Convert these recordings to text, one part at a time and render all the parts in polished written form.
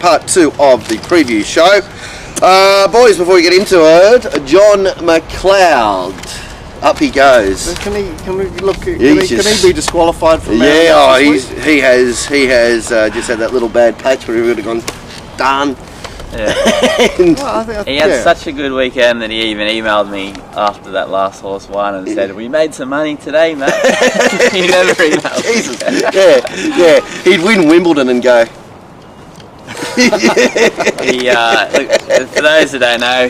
part 2 of the preview show. Boys, before we get into it, John McLeod. Up he goes. Can he be disqualified from? Yeah, he has just had that little bad patch where he would have gone done. Yeah. He had such a good weekend that he even emailed me after that last horse won and said, "We made some money today, mate." He never emailed. Jesus. Yeah. He'd win Wimbledon and go. Look, for those that don't know,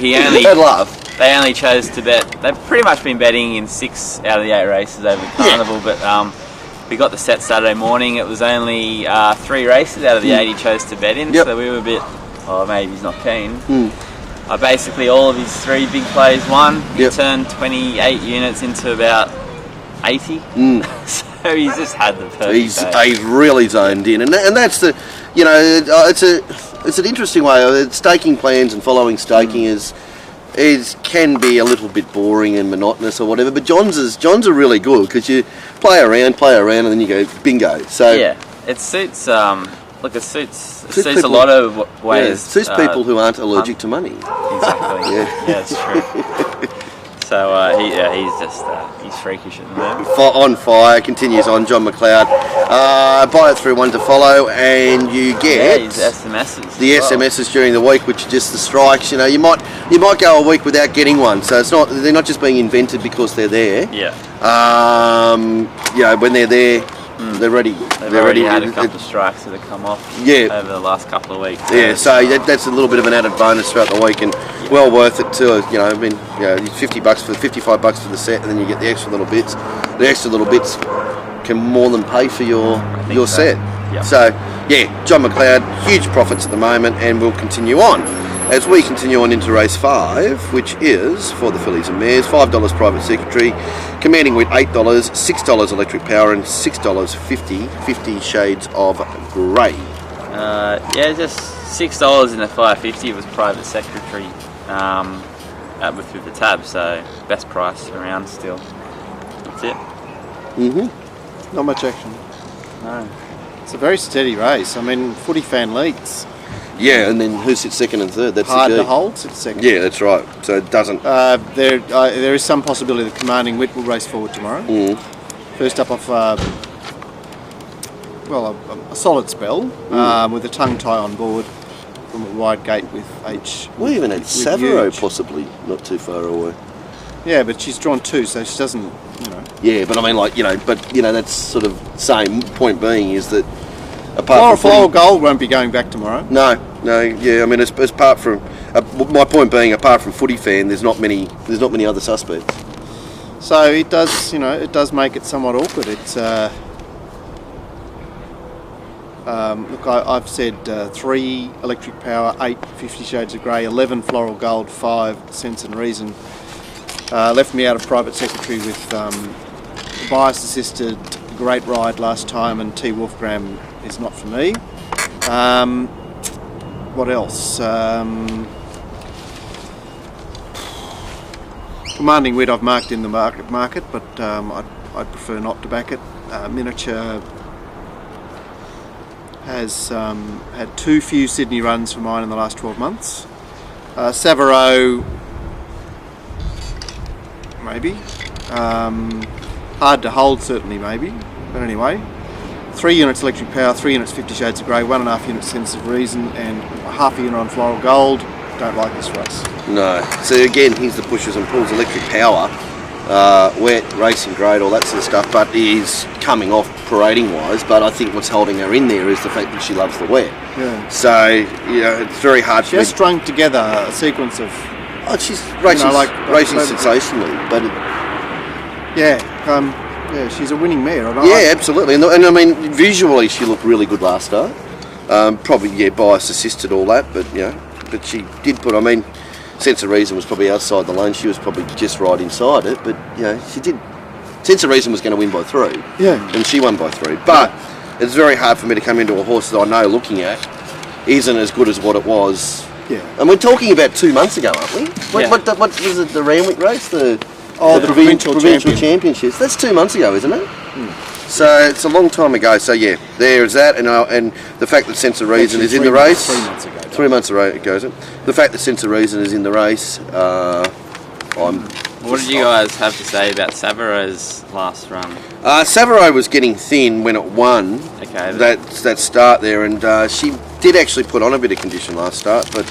they only chose to bet. They've pretty much been betting in 6 out of the 8 races over the carnival, but we got the set Saturday morning. It was only 3 races out of the 8 he chose to bet in, so we were a bit, maybe he's not keen. Basically, all of his 3 big plays won. He turned 28 units into about 80. So he's just had the perfect He's really zoned in, and that's the, it's an interesting way. Staking plans and following staking can be a little bit boring and monotonous or whatever, but John's are really good because you play around and then you go bingo. So yeah, it suits. It suits a lot of ways. Yeah, it suits people who aren't allergic to money. Exactly. Yeah, it's true. So he's freakish at the moment. On fire, continues on. John McLeod. Buy it through 1 to follow, and you get his SMSs. The SMSs during the week, which are just the strikes. You might go a week without getting one, so they're not just being invented because they're there. Yeah. When they're there. They're ready. They've already had a couple of strikes that have come off over the last couple of weeks. Yeah, so that's a little bit of an added bonus throughout the week, and well worth it too. $50 for $55 for the set, and then you get the extra little bits. The extra little bits can more than pay for your set. Yep. So John McLeod, huge profits at the moment, and we'll continue on. As we continue on into race 5, which is for the fillies and mares, $5 private secretary, commanding with $8, $6 electric power, and $6.50, 50 shades of grey. Just $6 in the 550 was private secretary with the tab, so best price around still. That's it. Not much action. No. It's a very steady race. I mean, Footy Fan leads. Yeah, and then who sits second and third? That's Hard the to hold sits second. Yeah, that's right. So it doesn't. There is some possibility that Commanding Wit will race forward tomorrow. First up off a solid spell with a tongue tie on board from a wide gate with H. We even had Savaro possibly not too far away. Yeah, but she's drawn 2, so she doesn't. Yeah, but I mean, that's sort of same point being is that. Apart from Floral Gold won't be going back tomorrow. No. Yeah, I mean, apart from my point being, apart from Footy Fan, there's not many other suspects. So it does make it somewhat awkward. It's I've said 3 electric power, 8 50 shades of grey, 11 floral gold, 5 sense and reason. Left me out of private secretary with bias assisted. Great ride last time, and T Wolfgram is not for me. What else? Commanding Wit I've marked in the market, but I'd prefer not to back it. Miniature has had 2 few Sydney runs for mine in the last 12 months. Savaro, maybe. Hard to hold, certainly, maybe. But anyway, 3 units electric power, 3 units 50 shades of grey, 1.5 units sense of reason, and half a unit on floral gold. Don't like this race. No. So again, here's the pushes and pulls. Electric power, wet, racing grade, all that sort of stuff, but is coming off parading wise. But I think what's holding her in there is the fact that she loves the wet. Yeah. So it's very hard. She has strung together a sequence of. Oh, she's racing, racing sensationally, but. She's a winning mare. Absolutely, and I mean visually she looked really good last start. Probably bias assisted all that, but she did put. I mean, sense of reason was probably outside the lane. She was probably just right inside it, but she did. Sense of reason was going to win by 3. Yeah, and she won by 3. But it's very hard for me to come into a horse that I know looking at isn't as good as what it was. Yeah, and we're talking about 2 months ago, aren't we? What was it? The Randwick race, the provincial championships. That's 2 months ago, isn't it? So it's a long time ago. So yeah, there's that, and the fact that Sense of Reason is in the race. 3 months ago. 3 months ago, is it? The fact that Sense of Reason is in the race. What did you guys have to say about Savaro's last run? Savaro was getting thin when it won. Okay. That start there, and she did actually put on a bit of condition last start, but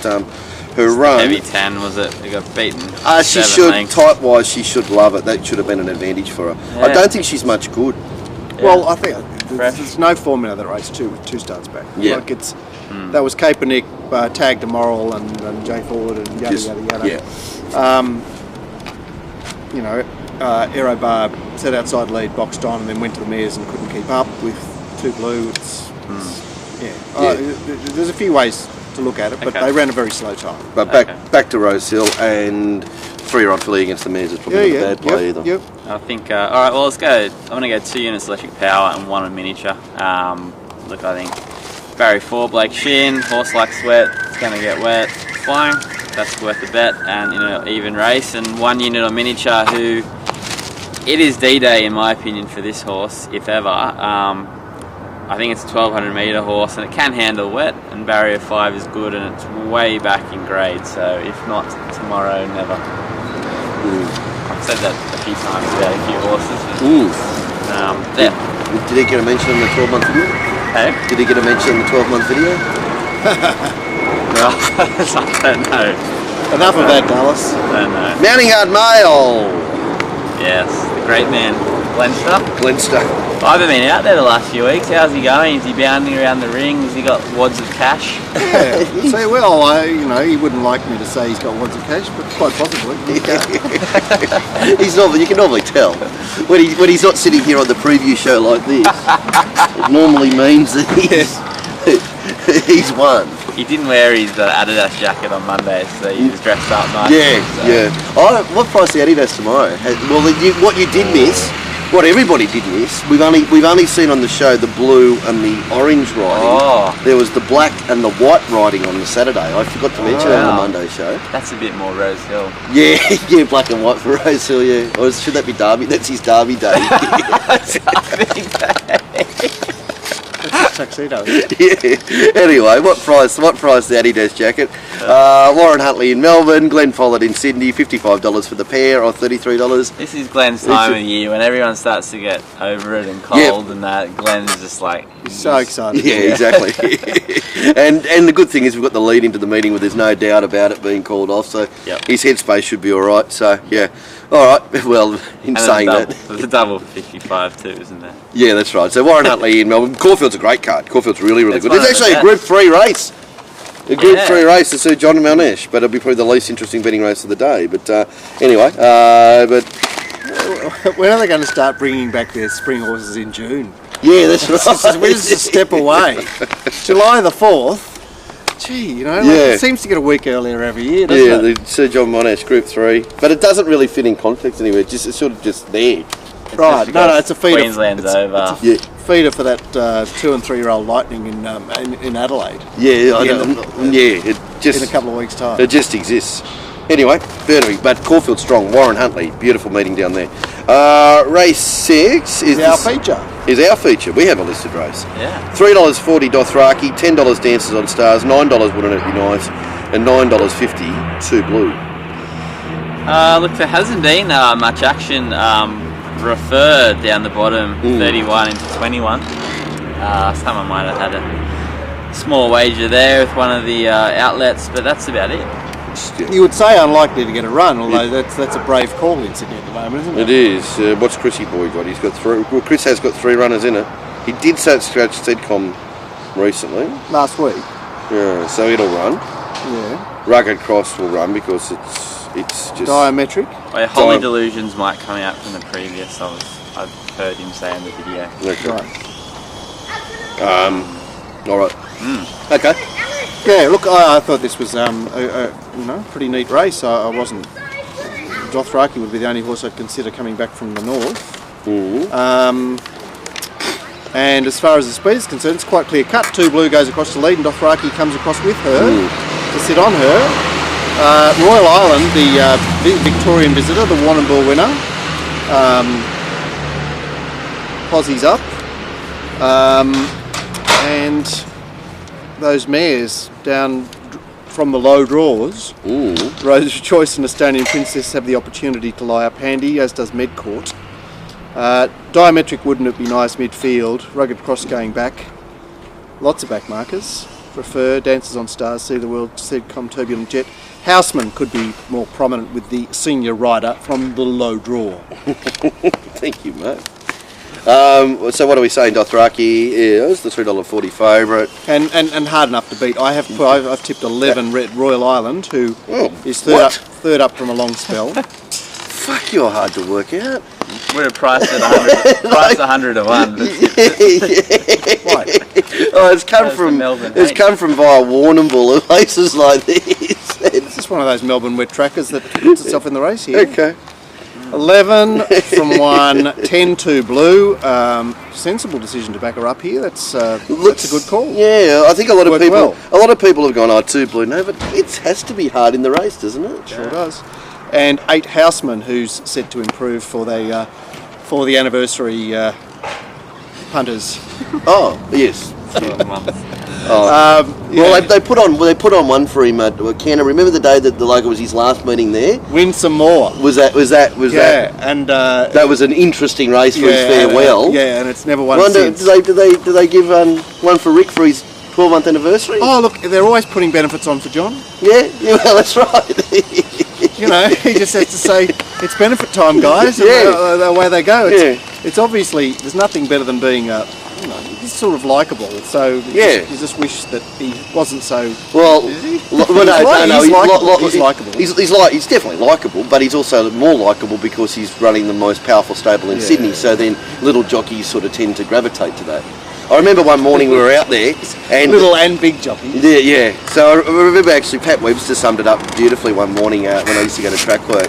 her run. Heavy 10 was it? They got beaten. She 7 should, lengths. type-wise, she should love it. That should have been an advantage for her. I Yeah. don't think she's much good. Yeah. Well, I think Fresh. there's no form in that race two starts back. Yeah. Like it's that was Kaepernick, Tag to Moral, and Jay Ford, and yada Just- yada yada. Yeah. You know, Aerobar set outside lead, boxed on, and then went to the mares and couldn't keep up with Two Blue. There's a few ways to look at it, but Okay. they ran a very slow time. But Okay. back to Rose Hill, and 3-year-old filly against the mares is probably not a bad play either. Yep. I think, alright, well, let's go. I'm going to go 2 units electric power and 1 in miniature. Look, I think Barry 4, Blake Shin, horse like Sweat, it's going to get wet, flying, that's worth a bet, and in an even race, and 1 unit on miniature who, it is D-Day in my opinion for this horse, if ever. I think it's a 1200 metre horse and it can handle wet, and barrier 5 is good and it's way back in grade, so if not tomorrow, never. I've said that a few times about a few horses. But, Did he get a mention in the 12-month video? Hey? Did he get a mention in the 12-month video? No, I don't know. Enough of that, Dallas. I don't know. Mounting Hard Mail! Yes, the great man, Glenster. Glenster. I haven't been out there the last few weeks. How's he going? Is he bounding around the ring? Has he got wads of cash? Yeah. So, well, he wouldn't like me to say he's got wads of cash, but quite possibly. He's not, you can normally tell when he's not sitting here on the preview show like this. It normally means that he's won. He didn't wear his Adidas jacket on Monday, so he was dressed up nicely. Yeah. What price the Adidas tomorrow? Well, what you did miss, what everybody did miss, we've only seen on the show the blue and the orange riding. Oh. There was the black and the white riding on the Saturday. I forgot to mention it on the Monday show. That's a bit more Rose Hill. Yeah, black and white for Rose Hill, yeah. Or should that be Derby? That's his Derby day. Tuxedo. Yeah. Anyway, what price the Adidas jacket? Warren Huntley in Melbourne, Glenn Follett in Sydney, $55 for the pair or $33. This is Glenn's time of year when everyone starts to get over it and cold and that. Glenn's just like... He's so excited. Yeah, exactly. and the good thing is we've got the lead into the meeting where there's no doubt about it being called off, so his headspace should be all right. So, yeah. All right, well, in saying that... There's a double for 55 too, isn't there? Yeah, that's right. So Warren Huntley in Melbourne. Caulfield's a great card. Caulfield's really It's good. one There's of the actually a best. Group 3 race. A Group 3 race to suit John Malnesh, but it'll be probably the least interesting betting race of the day. But anyway, When are they going to start bringing back their spring horses in June? yeah, that's right. We're just a step away. July the 4th. Gee, it seems to get a week earlier every year, doesn't it? The Sir John Monash Group 3. But it doesn't really fit in context anywhere. It's sort of just there. Right, no, it's a feeder. Queensland's over. It's a feeder for that 2 and 3 year old Lightning in Adelaide Yeah, I don't. Yeah, it just in a couple of weeks' time. it just exists. Anyway, Burnaby, but Caulfield strong. Warren Huntley, beautiful meeting down there. Race 6 is our feature. Is our feature. We have a listed race. Yeah. $3.40 Dothraki, $10 Dances on Stars, $9 Wouldn't It Be Nice, and $9.50 Two Blue. Look, there hasn't been much action. Referred down the bottom, 31 into 21. Someone might have had a small wager there with one of the outlets, but that's about it. You would say unlikely to get a run, although that's a brave call in Sydney at the moment, isn't it? It is. What's Chrissy Boy got? He's got 3. Well, Chris has got 3 runners in it. He did scratch Sedcom recently. Last week. Yeah, so it'll run. Yeah. Rugged Cross will run because it's just Diametric. Well, Holy Delusions might come out from the previous. I've heard him say in the video. Okay. Right. All right. Okay. Yeah, look, I thought this was a pretty neat race. I wasn't. Dothraki would be the only horse I'd consider coming back from the north. And as far as the speed is concerned, it's quite clear cut. Two Blue goes across the lead, and Dothraki comes across with her to sit on her. Royal Island, the Victorian visitor, the Warrnambool winner. Possie's up. And those mares down from the low draws, Rose's Choice and Estonian Princess have the opportunity to lie up handy, as does Medcourt. Diametric, wouldn't it be nice midfield? Rugged Cross going back. Lots of back markers. Prefer Dances on Stars, See the World, Seedcom, Turbulent Jet. Houseman could be more prominent with the senior rider from the low draw. Thank you, mate. So what are we saying? Dothraki is the $3.40 favourite. And hard enough to beat. I've tipped 11 Red Royal Island, who is third up from a long spell. Fuck, you're hard to work out. We're priced at 100. Priced 100 to 1. Right. Oh, it's come from via Warrnambool and places like this. It's just one of those Melbourne wet trackers that puts itself in the race here. Okay. 11 from 1, 10-2 Blue. Sensible decision to back her up here. That's a good call. Yeah, I think a lot of Worked people have gone, 2 Blue. No, but it has to be hard in the race, doesn't it? Sure does. And 8 Houseman, who's set to improve for the anniversary punters. Oh yes. Yeah. Well, they put on one for him at Canberra. Remember the day that it was his last meeting there? Win some more. Was that? And that was an interesting race for his farewell. And it's never won since. Do they give one for Rick for his 12-month anniversary? Oh look, they're always putting benefits on for John. Yeah, well that's right. You know, he just has to say, it's benefit time, guys. Yeah. And away they go. It's obviously, there's nothing better than being, he's sort of likeable. So you just wish that he wasn't so. Well, he's likeable. He's definitely likeable, but he's also more likeable because he's running the most powerful stable in Sydney. So then little jockeys sort of tend to gravitate to that. I remember one morning we were out there, and little and big jockeys. Yeah. So I remember actually Pat Webster summed it up beautifully one morning when I used to go to track work.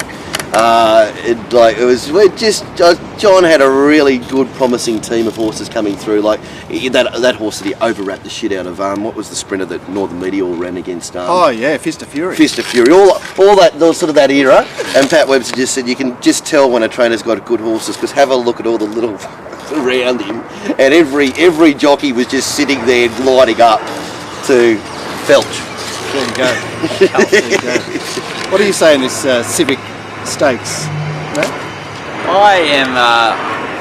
John had a really good, promising team of horses coming through. Like that horse that he overwrapped the shit out of. What was the sprinter that Northern Meteor ran against? Fist of Fury. Fist of Fury. All that sort of that era. And Pat Webster just said you can just tell when a trainer's got good horses because have a look at all the little around him, and every jockey was just sitting there lighting up to Felch. There you go. There you go. What do you say in this Civic Stakes? No?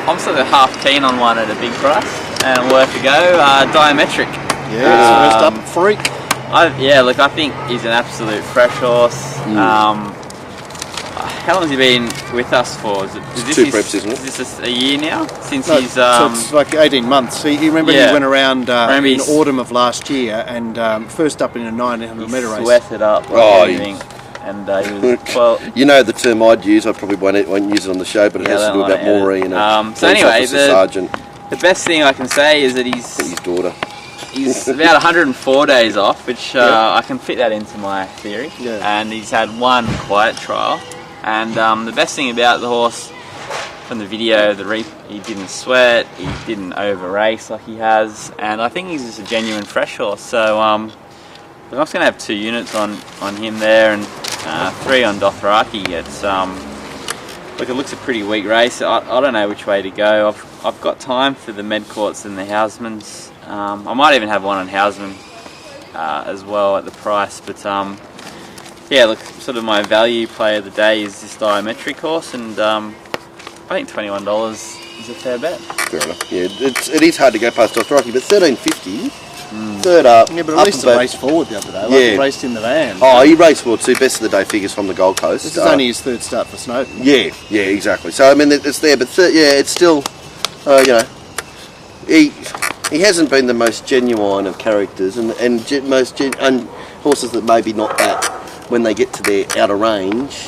I'm sort of half keen on one at a big price and worth a go. Diametric. Yeah, first up, Freak. I think he's an absolute fresh horse. How long has he been with us for? Is this 2 preps, isn't it? Is this a year now? Since so it's like 18 months. He went around in autumn of last year and first up in a 900 metre race. Sweated up. And he was, you know the term I'd use, I probably won't use it on the show, but it has to do about Maureen and so anyway, sergeant. The best thing I can say is that his daughter. He's about 104 days off, which I can fit that into my theory. Yeah. And he's had one quiet trial. And the best thing about the horse, from the video, he didn't sweat, he didn't over race like he has, and I think he's just a genuine fresh horse. So I'm just going to have 2 units on him there and 3 on Dothraki. It looks a pretty weak race. I don't know which way to go. I've got time for the Medcourts and the Housemans. I might even have one on Houseman as well at the price, but sort of my value play of the day is this Diametric horse, and I think $21 is a fair bet. Fair enough. Yeah, it is hard to go past Dothraki, but $13.50, third up. Yeah, but at least he raced forward the other day. He raced in the van. Oh, he raced forward too. Best of the day figures from the Gold Coast. This is only his 3rd start for Snowden. Yeah, exactly. So I mean, it's there, but it's still, he hasn't been the most genuine of characters, and horses that maybe not that, when they get to their outer range,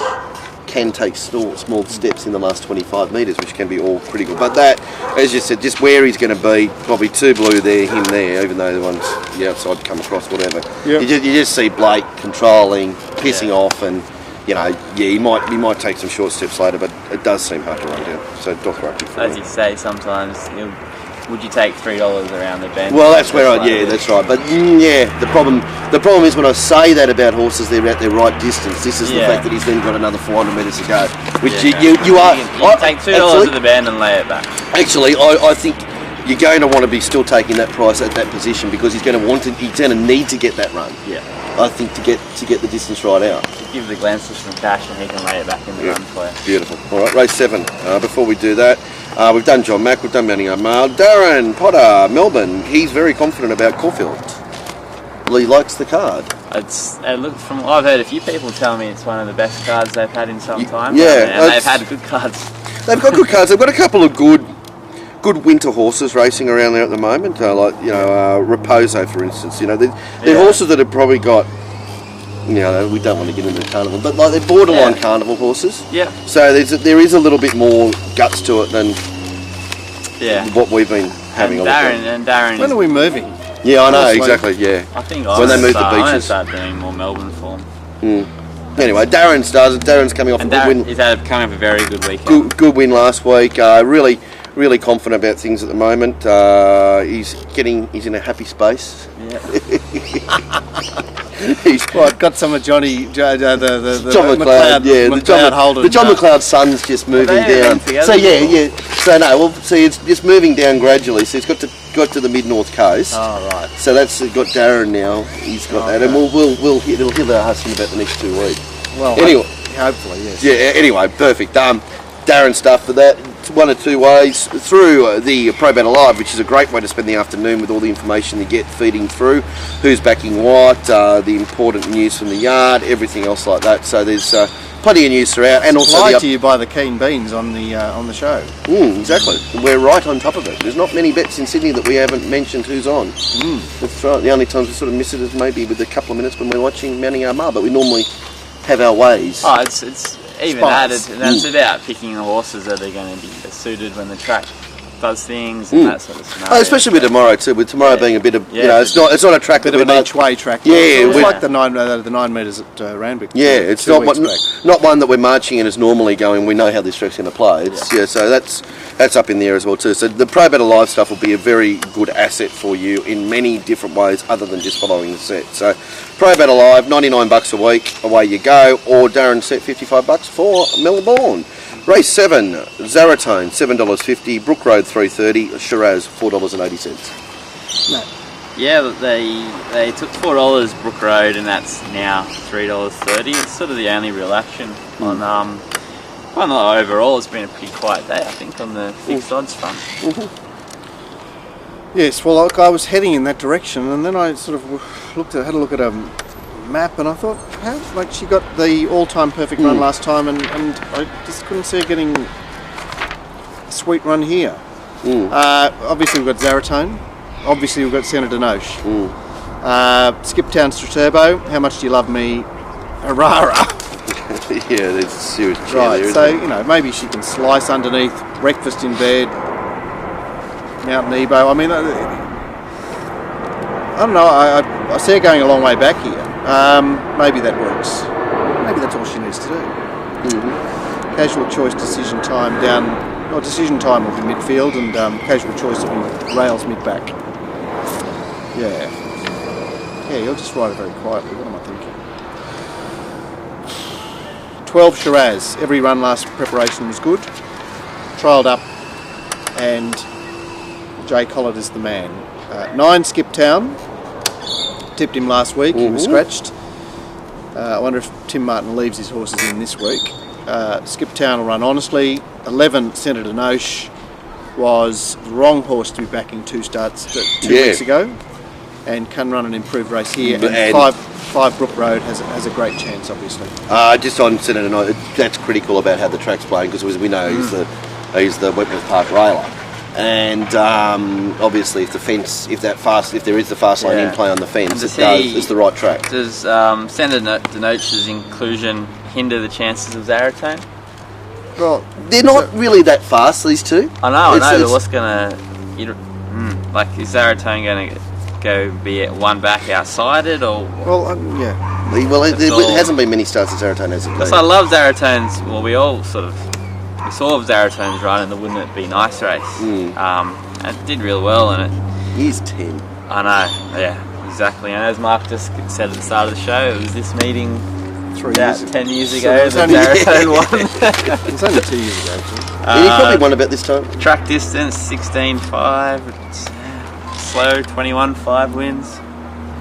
can take small steps in the last 25 metres, which can be all pretty good. But that, as you said, just where he's going to be, probably 2 Blue there, him there, even though the one's the outside come across, whatever. Yep. You just see Blake controlling, pissing off, and he might take some short steps later, but it does seem hard to run down. So Dothraki. As you say, sometimes would you take $3 around the bend? Well, that's where that's right. But the problem is when I say that about horses, they're at their right distance. This is the fact that he's then got another 400 metres to go, which you are. You can take $2 at the bend and lay it back. Actually, I think you're going to want to be still taking that price at that position because he's going to want to. He's going to need to get that run. Yeah. I think to get the distance right out. Give the Glancer some cash and he can lay it back in the run for you. Beautiful. All right, race 7. Before we do that, we've done John Mack, we've done Manning O'Male. Darren Potter, Melbourne. He's very confident about Caulfield. Well, he likes the card. From what I've heard a few people tell me it's one of the best cards they've had in some time. Yeah, and they've had good cards. They've got good cards. They've got a couple of good winter horses racing around there at the moment. Raposo, for instance. They're horses that have probably got. We don't want to get into the carnival, but like they're borderline carnival horses. Yeah. So there is a little bit more guts to it than what we've been having. Darren. When are we moving? Yeah, I know exactly. Yeah. I think when they move the beaches. I'm going to start doing more Melbourne form. Anyway, Darren's coming off a good win. He's coming off a very good weekend. Good win last week. Really confident about things at the moment. He's in a happy space. Yeah. I've got some of Johnny, John McLeod, the John McLeod son's just moving down. So it's just moving down gradually. So he's got to the mid-north coast. Oh right. So that's got Darren now. He's got that, and it'll hit us in about the next 2 weeks. Well, anyway, hopefully yes. Yeah. Anyway, perfect. Darren stuff for that. 1 or 2 ways through the Pro Battle Live, which is a great way to spend the afternoon with all the information you get feeding through, who's backing what, the important news from the yard, everything else like that. So there's plenty of news throughout, and also supplied to you by the Keen Beans on the show. Exactly. We're right on top of it. There's not many bets in Sydney that we haven't mentioned who's on. That's right. The only times we sort of miss it is maybe with a couple of minutes when we're watching Manning Armagh, but we normally have our ways. Oh, it's even added, and it's about picking the horses that are going to be suited when the track does things and that sort of scenario. Especially with tomorrow too. With tomorrow being a bit of, it's not a track bit of an each-way track. Yeah, it's like the 9 metres at Randwick. Yeah, it's not one that we're marching in as normally going. We know how this track's going to play. So that's up in the air as well too. So the Pro Battle Live stuff will be a very good asset for you in many different ways, other than just following the set. So Pro Battle Live, $99 a week, away you go, or Darren set $55 for Melbourne. Race 7, Zaratone, $7.50, Brook Road, $3.30, Shiraz, $4.80. Yeah, they took $4 Brook Road, and that's now $3.30. It's sort of the only real action on. Overall, it's been a pretty quiet day, I think, on the fixed odds front. Yes, well, I was heading in that direction, and then I sort of had a look at a map, and I thought, she got the all-time perfect run last time, and I just couldn't see her getting a sweet run here. Obviously we've got Zaratone, obviously we've got Senator Nosh. Skiptown Straturbo, How Much Do You Love Me, Arara. Yeah, there's a serious cheer right, there, so maybe she can slice underneath, Breakfast in Bed, Mountain Ebo. I mean, I don't know, I see her going a long way back here. Maybe that works. Maybe that's all she needs to do. Casual Choice decision time decision time will be midfield, and Casual Choice will be rails mid-back. Yeah, you'll just ride it very quietly. What am I thinking? 12 Shiraz. Every run last preparation was good. Trialled up, and Jay Collett is the man. 9 Skiptown. Tipped him last week. He was scratched. I wonder if Tim Martin leaves his horses in this week. Skiptown will run honestly. 11 Senator Nosh was the wrong horse to be backing 2 starts 2 weeks ago, and can run an improved race here. And 5 Brook Road has a great chance, obviously. Just on Senator Nosh, that's critical about how the track's playing, because we know he's the Wentworth Park railer. And obviously, if there is the fast lane in play on the fence, it's the right track. Does Senator Nosh's inclusion hinder the chances of Zaratone? Well, they're not really that fast, these two. I know, but what's gonna is Zaratone gonna go be at one back outside it, or? Well, it hasn't been many starts at Zaratone, has it? Because I love Zaratone's. Well, we saw Zaratone's run in the Wouldn't It Be Nice race. And it did real well in it. He's 10. I know, yeah, exactly. And as Mark just said at the start of the show, it was this meeting 3 about years ago. 10 years So ago, it was the only- marathon one. It was only 2 years ago, actually. And he probably won about this time. Track distance 16.5. It's slow 21.5 wins.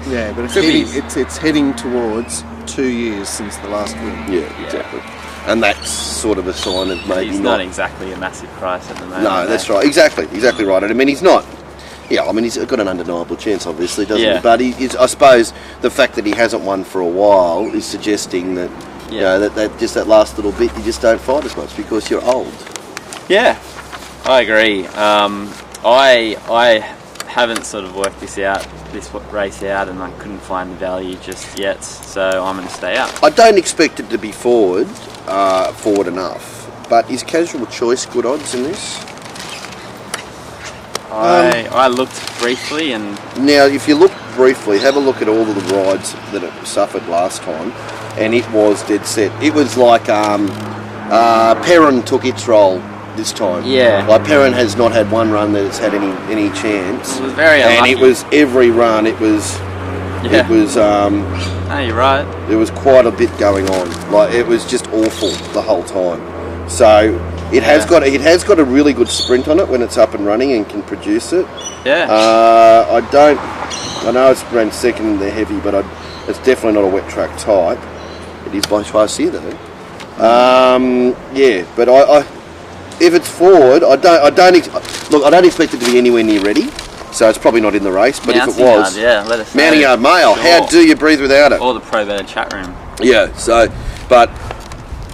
Yeah, but Could be. it's heading towards 2 years since the last win. Yeah, exactly. And that's sort of a sign of maybe He's not exactly a massive price at the moment. No, that's right. Exactly right. I mean, he's not. Yeah, I mean, he's got an undeniable chance, obviously, doesn't Yeah. he? But I suppose the fact that he hasn't won for a while is suggesting that, you know, that just that last little bit, you just don't fight as much because you're old. Yeah, I agree. I haven't sort of worked this race out, and I couldn't find the value just yet, so I'm going to stay out. I don't expect it to be forward enough. But is Casual Choice good odds in this? I looked briefly, and Now, if you look briefly, have a look at all of the rides that it suffered last time, and it was dead set. It was like Perrin took its role this time. Yeah. Like Perrin has not had one run that it's had any chance. it was very And unlucky. it was every run. It was. Yeah. It was. No, you're right. There was quite a bit going on. Like it was just awful the whole time. So it has got a really good sprint on it when it's up and running and can produce it. Yeah. I know it's ran second in the heavy, but it's definitely not a wet track type. It is by Choisir though. Yeah, but I if it's forward, I don't expect it to be anywhere near ready. So it's probably not in the race. But if it was, let us know. Mounting Yard Mail, Sure. how do you breathe without it? Or the Pro Better chat room. Yeah. So, but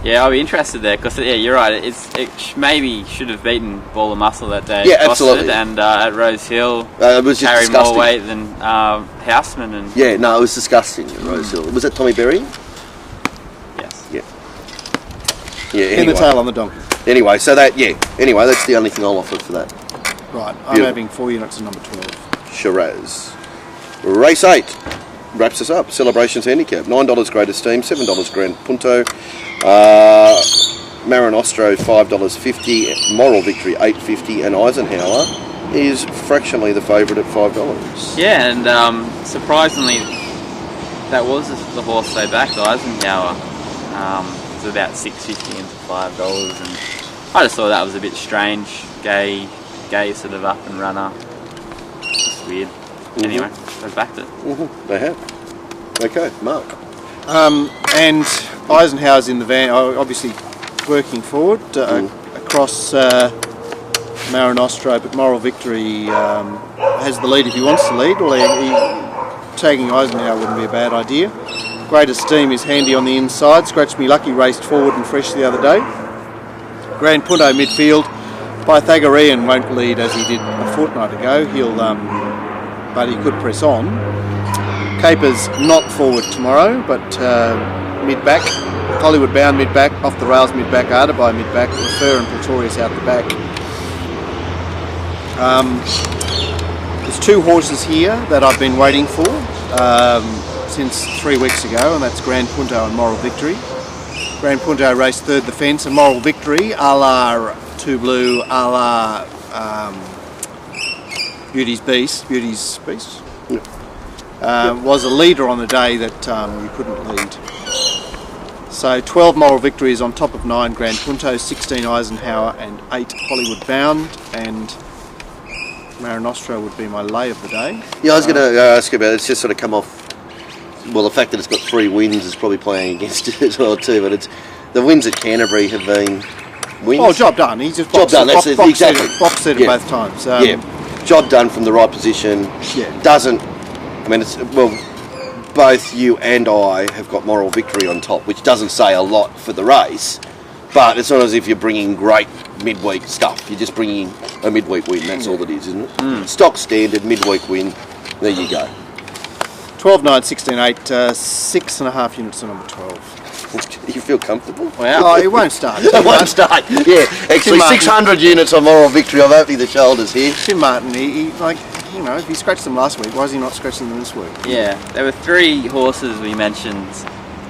Yeah, I'll be interested there because you're right. Maybe should have beaten Ball of Muscle that day. Yeah, at Gosford, absolutely. and at Rose Hill, it was just carried disgusting. more weight than Houseman. And Yeah, no, it was disgusting at Rose Hill. Was that Tommy Berry? yes, Yeah. Yeah. In Anyway. the tail on the donkey. Anyway, so anyway, that's the only thing I'll offer for that. Right, I'm Beautiful. having 4 units of number 12. Shiraz. Race 8 wraps us up. Celebrations Handicap. $9 Great Esteem, $7 Grand Punto. Marin Ostro $5.50. Moral Victory $8.50. And Eisenhower is fractionally the favourite at $5. yeah, and surprisingly, that was the horse they backed, Eisenhower. It was about $6.50 into $5, and I just thought that was a bit strange. Gay sort of up and runner. Just weird. Anyway, they backed it. They have. Okay, Mark. And Eisenhower's in the van, obviously working forward across Marin Ostro, but Moral Victory has the lead if he wants to lead. Tagging Eisenhower wouldn't be a bad idea. Great Esteem is handy on the inside. Scratch Me Lucky raced forward and fresh the other day. Grand Punto midfield. Pythagorean won't lead as he did a fortnight ago. But he could press on. Capers not forward tomorrow, but mid-back. Hollywood Bound mid-back, Off the Rails mid-back, Ardabai mid-back, Refer and Pretorius out the back. There's 2 horses here that I've been waiting for since 3 weeks ago, and that's Grand Punto and Moral Victory. Grand Punto raced third the fence, and Moral Victory, a la Two Blue, a la Beauty's Beast, was a leader on the day that you couldn't lead. So 12 Moral Victory is on top of 9 Grand Punto, 16 Eisenhower and 8 Hollywood Bound, and Marin Ostro would be my lay of the day. Yeah, I was going to ask you about it. It's just sort of come off. Well, the fact that it's got 3 wins is probably playing against it as well too. But the wins at Canterbury have been wins. Oh, job done. He just Job done, that's it, exactly. box set it Yeah. both times. Job done from the right position. Yeah. Doesn't. I mean, both you and I have got Moral Victory on top, which doesn't say a lot for the race. But it's not as if you're bringing great midweek stuff. You're just bringing a midweek win. That's all it is, isn't it? Stock standard midweek win. There you go. 12, 9, 16, 8, 6.5 units to number 12. You feel comfortable? Wow. Oh, it won't start. At one start. Yeah, actually Martin. 600 units on Moral Victory. I'm opening the shoulders here. Tim Martin, if he scratched them last week, why is he not scratching them this week? Yeah, there were 3 horses we mentioned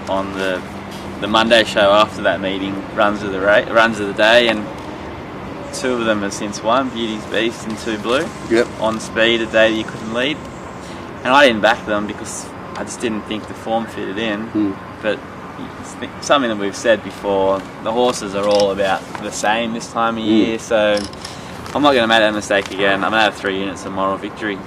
on the Monday show after that meeting, runs of the day, and 2 of them have since won, Beauty's Beast and Two Blue. Yep. On speed a day that you couldn't lead. And I didn't back them because I just didn't think the form fitted in. But something that we've said before. The horses are all about the same this time of year, so I'm not going to make that mistake again. I'm going to have 3 units of Moral Victory.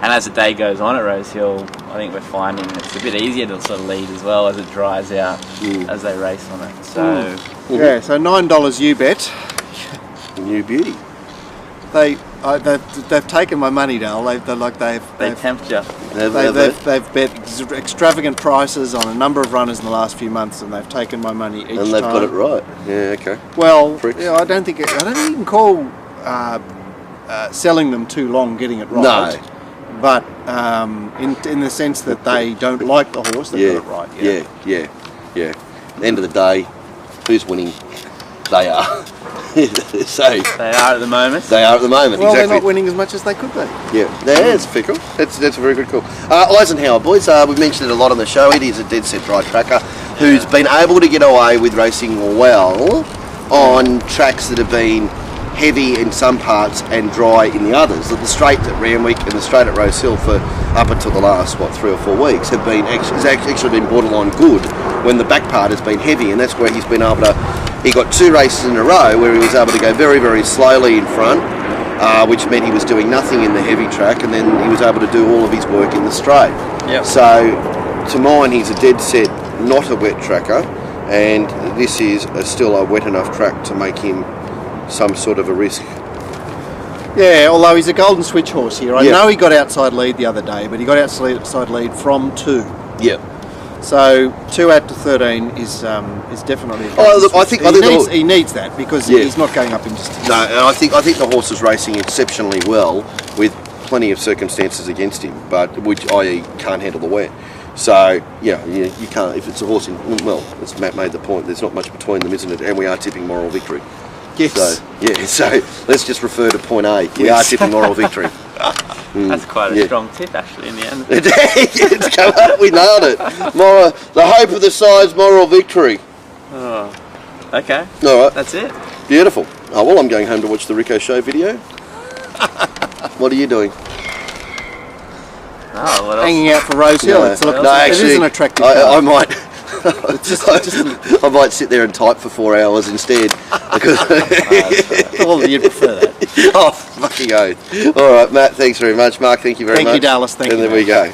And as the day goes on at Rosehill, I think we're finding it's a bit easier to sort of lead as well as it dries out as they race on it. So yeah, so $9 you bet. New beauty. They've taken my money, Dale. they tempt you. They've bet extravagant prices on a number of runners in the last few months, and they've taken my money each time. And they've got it right. Yeah, okay. Well, yeah, I don't think you can call selling them too long getting it right. No. But in the sense that they don't like the horse, they've got it right. Yeah. At the end of the day, who's winning? They are. So They are at the moment. They are at the moment. Well, exactly. they're not winning as much as they could be. Yeah, that's a fair call. That's a very good call. Eisenhower, boys, we've mentioned it a lot on the show. It is a dead set dry tracker who's been able to get away with racing well on tracks that have been heavy in some parts and dry in the others. The straight at Randwick and the straight at Rosehill for up until the last 3 or 4 weeks have been actually been borderline good when the back part has been heavy, and that's where he's been able to. He got 2 races in a row where he was able to go very, very slowly in front, which meant he was doing nothing in the heavy track, and then he was able to do all of his work in the straight. Yep. So, to mine, he's a dead set, not a wet tracker, and this is still a wet enough track to make him some sort of a risk. Yeah, although he's a golden switch horse here. I know he got outside lead the other day, but he got outside lead from 2. Yeah. So 2 out to 13 is definitely. Look, I think he needs that because he's not going up in distance. No, and I think the horse is racing exceptionally well with plenty of circumstances against him, but which i.e. can't handle the wet. So you can't if it's a horse in. Well, as Matt made the point, there's not much between them, isn't it? And we are tipping Moral Victory. Yes. So let's just refer to point A. We are tipping Moral Victory. That's quite a strong tip, actually, in the end. It's come up. We nailed it. The hope of the sides, Moral Victory. Oh, okay. All right. That's it. Beautiful. Oh, well, I'm going home to watch the Rico Show video. What are you doing? Oh, what else? Hanging out for Rosehill. It is an attractive car. I might. I might sit there and type for 4 hours instead. Well, you'd prefer that. Oh, fucking oath. All right, Matt, thanks very much. Mark, thank you very much. Thank you, Dallas. Thank you. And there we go.